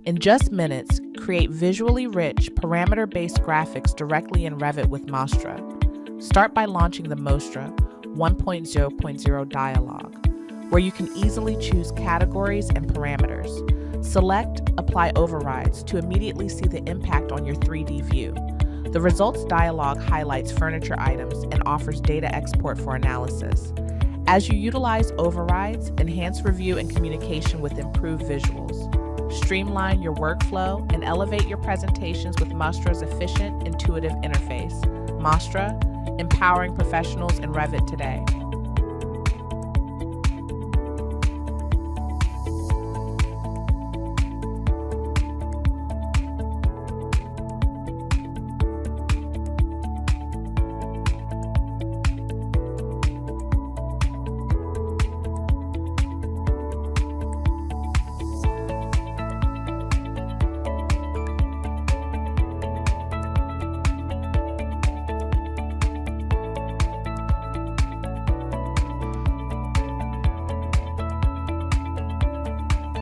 In just minutes, create visually rich, parameter-based graphics directly in Revit with MOSTRA. Start by launching the MOSTRA 1.0.0 dialog, where you can easily choose categories and parameters. Select Apply Overrides to immediately see the impact on your 3D view. The Results dialog highlights furniture items and offers data export for analysis. As you utilize overrides, enhance review and communication with improved visuals. Streamline your workflow and elevate your presentations with MOSTRA's efficient, intuitive interface. MOSTRA, empowering professionals in Revit today.